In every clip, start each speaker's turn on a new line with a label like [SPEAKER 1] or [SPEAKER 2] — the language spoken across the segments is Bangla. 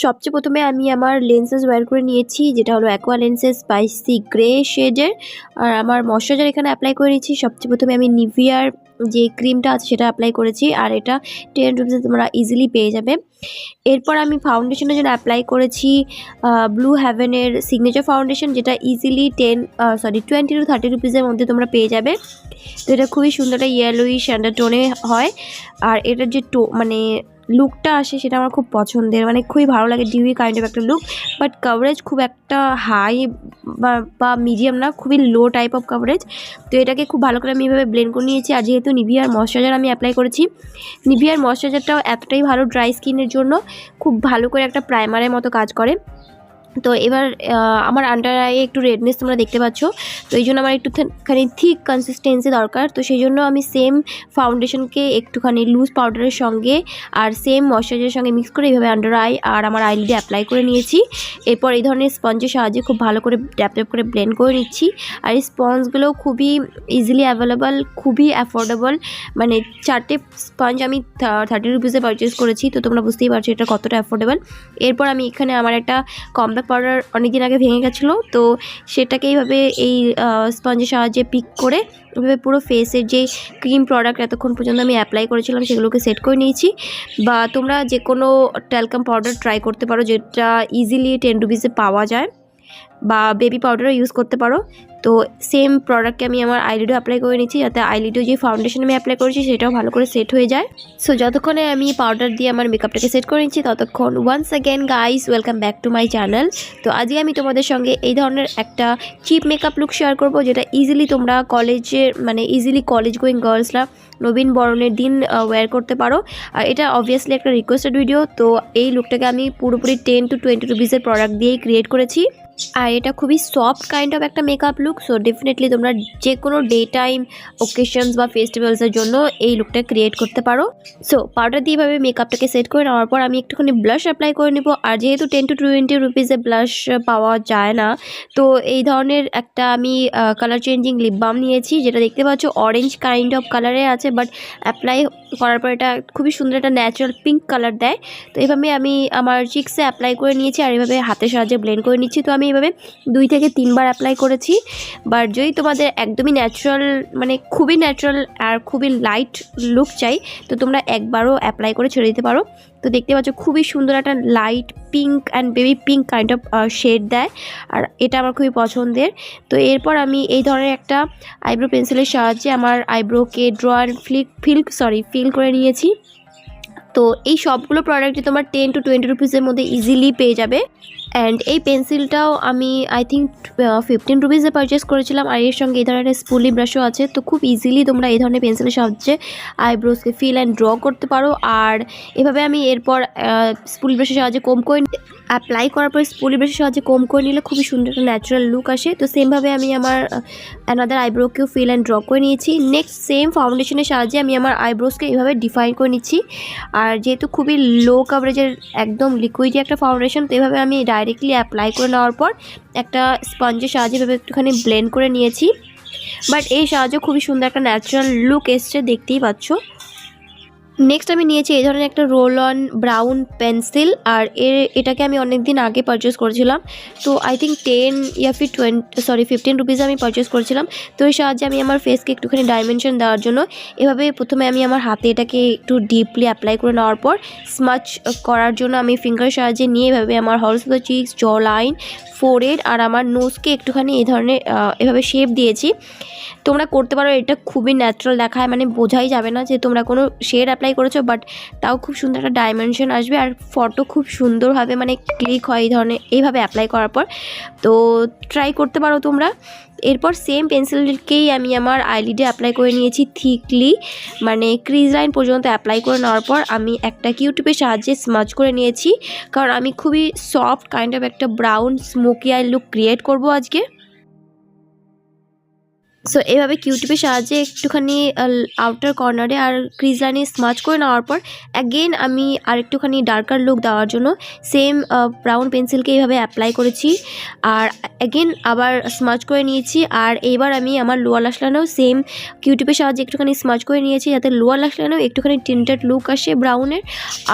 [SPEAKER 1] সবচেয়ে প্রথমে আমি আমার লেন্সেস ওয়্যার করে নিয়েছি, যেটা হলো অ্যাকোয়া লেন্সেস স্পাইসি গ্রে শেডের। আর আমার ময়শ্চারাইজার এখানে অ্যাপ্লাই করে নিয়েছি। সবচেয়ে প্রথমে আমি নিভিয়ার যে ক্রিমটা আছে সেটা অ্যাপ্লাই করেছি, আর এটা 10 রুপিসে তোমরা ইজিলি পেয়ে যাবে। এরপর আমি ফাউন্ডেশনের জন্য অ্যাপ্লাই করেছি ব্লু হ্যাভেনের সিগনেচার ফাউন্ডেশন, যেটা ইজিলি 20 to 30 রুপিসের মধ্যে তোমরা পেয়ে যাবে। তো এটা খুবই সুন্দর একটা ইয়েলোইশ আন্ডারটোনে হয়, আর এটার যে মানে লুকটা আসে সেটা আমার খুব পছন্দের, মানে খুবই ভালো লাগে, ডিউই কাইন্ড অফ একটা লুক। বাট কভারেজ খুব একটা হাই বা মিডিয়াম না, খুবই লো টাইপ অফ কভারেজ। তো এটাকে খুব ভালো করে আমি এভাবে ব্লেন্ড করে নিয়েছি। আর যেহেতু নিভিয়ার ময়শ্চারাইজার আমি অ্যাপ্লাই করেছি, নিভিয়ার ময়শ্চারাইজারটাও এতটাই ভালো ড্রাই স্কিনের জন্য, খুব ভালো করে একটা প্রাইমারের মতো কাজ করে। তো এবার আমার আন্ডার আই একটু রেডনেস তোমরা দেখতে পাচ্ছ, তো এই জন্য আমার একটুখানি থিক কনসিস্টেন্সি দরকার। তো সেই জন্য আমি সেম ফাউন্ডেশনকে একটুখানি লুজ পাউডারের সঙ্গে আর সেম ময়শ্চারাইজারের সঙ্গে মিক্স করে এইভাবে আন্ডার আই আর আমার আইলিডে অ্যাপ্লাই করে নিয়েছি। এরপর এই ধরনের স্পঞ্জের সাহায্যে খুব ভালো করে ট্যাপ ট্যাপ করে ব্লেন্ড করে নিচ্ছি। আর এই স্পঞ্জগুলো খুবই ইজিলি অ্যাভেলেবল, খুবই অ্যাফোর্ডেবল, মানে 4টে স্পঞ্জ আমি 30 রুপিসে পারচেস করেছি। তো তোমরা বুঝতেই পারছো এটা কতটা অ্যাফোর্ডেবল। এরপর আমি এখানে আমার একটা কম্প্যাক্ট পাউডার অনেকদিন আগে ভেঙে গেছিলো, তো সেটাকে এইভাবে এই স্পঞ্জের সাহায্যে পিক করে এভাবে পুরো ফেসের যে ক্রিম প্রোডাক্ট এতক্ষণ পর্যন্ত আমি অ্যাপ্লাই করেছিলাম সেগুলোকে সেট করে নিয়েছি। বা তোমরা যে কোনো ট্যালকাম পাউডার ট্রাই করতে পারো, যেটা ইজিলি 10 রুপিসে পাওয়া যায়, বা বেবি পাউডারও ইউজ করতে পারো। তো সেম প্রোডাক্টকে আমি আমার আইলিডেও অ্যাপ্লাই করে নিচ্ছি, যাতে আইলিডেও যে ফাউন্ডেশন আমি অ্যাপ্লাই করেছি সেটাও ভালো করে সেট হয়ে যায়। সো যতক্ষণে আমি পাউডার দিয়ে আমার মেকআপটাকে সেট করে নিচ্ছি, ততক্ষণ once again guys welcome back to my channel. তো আজকে আমি তোমাদের সঙ্গে এই ধরনের একটা চিপ মেকআপ লুক শেয়ার করব, যেটা ইজিলি তোমরা কলেজে, মানে ইজিলি কলেজ গোয়িং গার্লসরা নবীনবরণের দিন ওয়্যার করতে পারো। আর এটা অবভিয়াসলি একটা রিকোয়েস্টেড ভিডিও। তো এই লুকটাকে আমি পুরোপুরি 10 to 20 রুপিসের প্রোডাক্ট দিয়েই ক্রিয়েট করেছি। আর এটা খুবই সফট কাইন্ড অফ একটা মেকআপ লুক। সো ডেফিনেটলি তোমরা যে কোনো ডে টাইম ওকেশনস বা ফেস্টিভ্যালসের জন্য এই লুকটা ক্রিয়েট করতে পারো। সো পাউডার দিয়ে এভাবে মেকআপটাকে সেট করে নেওয়ার পর আমি একটুখানি ব্লাশ অ্যাপ্লাই করে নেব। আর যেহেতু 10 to 20 রুপিসে ব্লাশ পাওয়া যায় না, তো এই ধরনের একটা আমি কালার চেঞ্জিং লিপ বাম নিয়েছি, যেটা দেখতে পাচ্ছ অরেঞ্জ কাইন্ড অফ কালারে আছে, বাট অ্যাপ্লাই করার পর এটা খুবই সুন্দর একটা ন্যাচারাল পিঙ্ক কালার দেয়। তো এইভাবে আমি আমার চিক্সে অ্যাপ্লাই করে নিয়েছি, আর এভাবে হাতের সাহায্যে ব্লেন্ড করে নিচ্ছি। তো আমি এইভাবে 2 থেকে 3 বার অ্যাপ্লাই করেছি। বাট যদি তোমাদের একদমই ন্যাচারাল, মানে খুবই ন্যাচারাল আর খুবই লাইট লুক চাই, তো তোমরা একবারও অ্যাপ্লাই করে ছেড়ে দিতে পারো। তো দেখতে পাচ্ছ খুবই সুন্দর একটা light pink and baby pink kind of shade দেয়, আর এটা আমার খুবই পছন্দের। তো এরপর আমি এই ধরনের একটা আইব্রো পেন্সিলের সাহায্যে আমার আইব্রোকে ড্র অ্যান্ড ফিল করে নিয়েছি। তো এই সবগুলো প্রোডাক্টই তোমার 10 to 20 রুপিসের মধ্যে ইজিলি পেয়ে যাবে। অ্যান্ড এই পেন্সিলটাও আমি আই থিঙ্ক 15 রুপিসে পারচেস করেছিলাম। আর এর সঙ্গে এই ধরনের স্পুলি ব্রাশও আছে। তো খুব ইজিলি তোমরা এই ধরনের পেন্সিলের সাহায্যে আইব্রোসকে ফিল অ্যান্ড ড্র করতে পারো। আর এভাবে আমি এরপর স্পুলি ব্রাশের সাহায্যে কম করে অ্যাপ্লাই করার পর স্পুলি ব্রাশের সাহায্যে কম করে নিলে খুবই সুন্দর একটা ন্যাচারাল লুক আসে। তো সেমভাবে আমি আমার অ্যানাদার আইব্রোকেও ফিল অ্যান্ড ড্র করে নিয়েছি। নেক্সট সেম ফাউন্ডেশনের সাহায্যে আমি আমার আইব্রোসকে এইভাবে ডিফাইন করে নিচ্ছি। আর যেহেতু খুবই লো কভারেজের একদম লিকুইডি একটা ফাউন্ডেশন, তো এভাবে আমি ডাইরেক্টলি অ্যাপ্লাই করে নেওয়ার পর একটা স্পঞ্জের সাহায্যে এভাবে একটুখানি ব্লেন্ড করে নিয়েছি। বাট এই সাহায্যে খুবই সুন্দর একটা ন্যাচারাল লুক এসছে, দেখতেই পাচ্ছ। নেক্সট আমি নিয়েছি এই ধরনের একটা রোল অন ব্রাউন পেন্সিল, আর এটাকে আমি অনেক দিন আগে পারচেস করেছিলাম। তো আই থিঙ্ক 10 या फिर 15 রুপিসে আমি পারচেস করেছিলাম। তো এই সাহায্যে আমি আমার ফেসকে একটুখানি ডাইমেনশন দেওয়ার জন্য এভাবে প্রথমে আমি আমার হাতে এটাকে একটু ডিপলি অ্যাপ্লাই করে নেওয়ার পর স্মাচ করার জন্য আমি ফিঙ্গারের সাহায্যে নিয়ে এভাবে আমার হরিজন্টাল চিকস, জ লাইন, ফোরহেড আর আমার নোজকে একটুখানি এই ধরনের এভাবে শেপ দিয়েছি। তোমরা করতে পারো, এটা খুবই ন্যাচারাল দেখায়, মানে বোঝাই যাবে না যে তোমরা কোনো শেড অ্যাপ্লাই করেছো, বাট তাও খুব সুন্দর একটা ডাইমেনশন আসবে, আর ফটো খুব সুন্দরভাবে মানে ক্লিক হয় এই ধরনের এইভাবে অ্যাপ্লাই করার পর। তো ট্রাই করতে পারো তোমরা। এরপর সেম পেন্সিলকেই আমি আমার আইলিডে অ্যাপ্লাই করে নিয়েছি থিকলি, মানে ক্রিজ লাইন পর্যন্ত অ্যাপ্লাই করে নেওয়ার পর আমি একটা কিউটিপের সাহায্যে স্মাচ করে নিয়েছি, কারণ আমি খুবই সফট কাইন্ড অফ একটা brown smoky I look create করব আজকে। সো এভাবে কিউটিপের সাহায্যে একটুখানি আউটার কর্নারে আর ক্রিজ লাইনে স্মাচ করে নেওয়ার পর অ্যাগেন আমি আর একটুখানি ডার্কার লুক দেওয়ার জন্য সেম ব্রাউন পেন্সিলকে এইভাবে অ্যাপ্লাই করেছি আর অ্যাগেন আবার স্মাচ করে নিয়েছি। আর এইবার আমি আমার লোয়ার ল্যাশ লাইনেও সেম কিউটিপের সাহায্যে একটুখানি স্মাচ করে নিয়েছি যাতে লোয়ার ল্যাশ লাইনেও একটুখানি টিন্টেড লুক আসে ব্রাউনের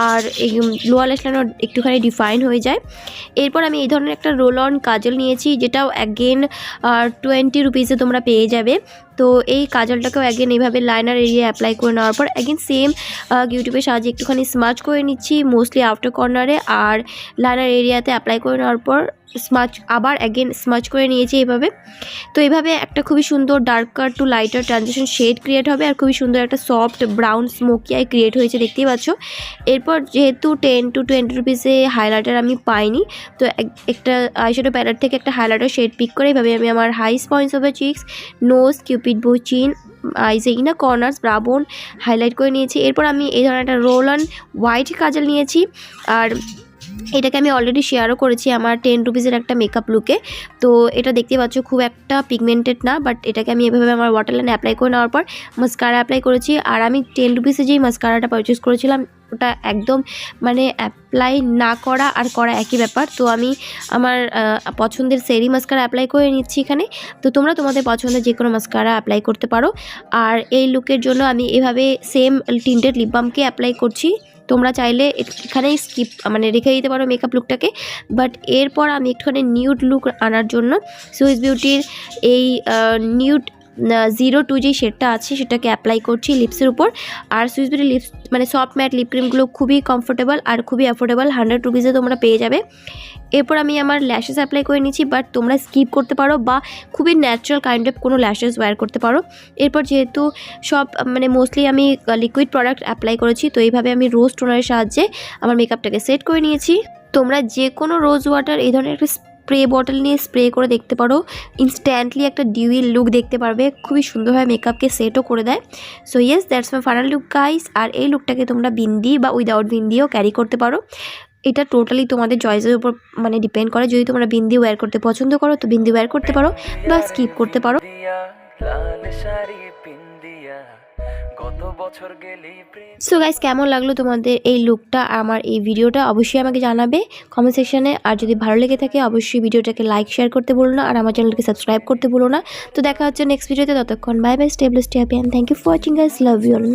[SPEAKER 1] আর এই লোয়ার ল্যাশ লাইনও একটুখানি ডিফাইন হয়ে যায়। এরপর আমি এই ধরনের একটা রোল অন কাজল নিয়েছি যেটাও অ্যাগেন 20 রুপিসে তোমরা পেয়ে যাবে। তো এই কাজলটাকেও অ্যাগেন এইভাবে লাইনার এরিয়া অ্যাপ্লাই করে নেওয়ার পর অ্যাগেন সেম কিউটিপের সাহায্যে একটুখানি স্মাচ করে নিচ্ছি মোস্টলি আউটার কর্নারে আর লাইনার এরিয়াতে অ্যাপ্লাই করে নেওয়ার পর স্মাচ আবার অ্যাগেন স্মাচ করে নিয়েছি এইভাবে। তো এইভাবে একটা খুবই সুন্দর darker to lighter transition shade create হবে আর খুবই সুন্দর একটা soft brown smoky eye create হয়েছে দেখতেই পাচ্ছ। এরপর যেহেতু 10 to 20 রুপিসে হাইলাইটার আমি পাইনি তো একটা আইশ্যাডো প্যালেট থেকে একটা হাইলাইটার শেড পিক করে এইভাবে আমি আমার highs points of the cheeks, nose, cupid bow, chin, আইজে Ina corners, ব্রাবোন highlight করে নিয়েছি। এরপর আমি এই ধরনের একটা রোল অন হোয়াইট কাজল নিয়েছি আর এটাকে আমি অলরেডি শেয়ারও করেছি আমার 10 রুপিসের একটা মেকআপ লুকে। তো এটা দেখতে পাচ্ছ খুব একটা পিগমেন্টেড না, বাট এটাকে আমি এভাবে আমার ওয়াটারলাইনে অ্যাপ্লাই করে নেওয়ার পর মাস্কারা অ্যাপ্লাই করেছি। আর আমি 10 রুপিসে যেই মাস্কারাটা পারচেস করেছিলাম ওটা একদম মানে অ্যাপ্লাই না করা আর করা একই ব্যাপার। তো আমি আমার পছন্দের সেরি মাস্কারা অ্যাপ্লাই করে নিচ্ছি এখানে। তো তোমরা তোমাদের পছন্দের যে কোনো মাস্কারা অ্যাপ্লাই করতে পারো। আর এই লুকের জন্য আমি এভাবে সেম টিন্টেড লিপ বামকে অ্যাপ্লাই করছি। তোমরা চাইলে এখানেই স্কিপ মানে রেখে দিতে পারো মেকআপ লুকটাকে, বাট এরপর আমি একটুখানি নিউড লুক আনার জন্য সুইস বিউটির এই নিউড 02 যে শেডটা আছে সেটাকে অ্যাপ্লাই করছি লিপসের উপর। আর সুইস বিউটি লিপস মানে সফট ম্যাট লিপ ক্রিমগুলো খুবই কমফোর্টেবল আর খুবই অ্যাফোর্ডেবল, 100 রুপিসে তোমরা পেয়ে যাবে। এরপর আমি আমার ল্যাশেস অ্যাপ্লাই করে নিচ্ছি, বাট তোমরা স্কিপ করতে পারো বা খুবই ন্যাচারাল কাইন্ড অফ কোনো ল্যাশেস ওয়্যার করতে পারো। এরপর যেহেতু সব মানে মোস্টলি আমি লিকুইড প্রোডাক্ট অ্যাপ্লাই করেছি তো এইভাবে আমি রোজ টোনারের সাহায্যে আমার মেকআপটাকে সেট করে নিয়েছি। তোমরা যে কোনো রোজ ওয়াটার এই ধরনের একটা স্প্রে বটল নিয়ে স্প্রে করে দেখতে পারো, ইনস্ট্যান্টলি একটা ডিউই লুক দেখতে পারবে, খুবই সুন্দরভাবে মেকআপকে সেটও করে দেয়। So yes, that's my final look guys. আর এই লুকটাকে তোমরা বিন্দি বা উইদাউট বিন্দিও ক্যারি করতে পারো, এটা টোটালি তোমাদের চয়েসের উপর মানে ডিপেন্ড করে। যদি তোমরা বিন্দি ওয়্যার করতে পছন্দ করো তো বিন্দি ওয়্যার করতে পারো বা স্কিপ করতে পারো। সো গাইস, কেমন লাগলো তোমাদের এই লুকটা আমার এই ভিডিওটা অবশ্যই আমাকে জানাবে কমেন্ট সেকশনে। আর যদি ভালো লেগে থাকে অবশ্যই ভিডিওটাকে লাইক শেয়ার করতে ভুলো না আর আমার চ্যানেলকে সাবস্ক্রাইব করতে ভুলো না। তো দেখা হচ্ছে নেক্সট ভিডিওতে, ততক্ষণ bye bye, stay blessed, stay happy and thank you for watching guys, love you all.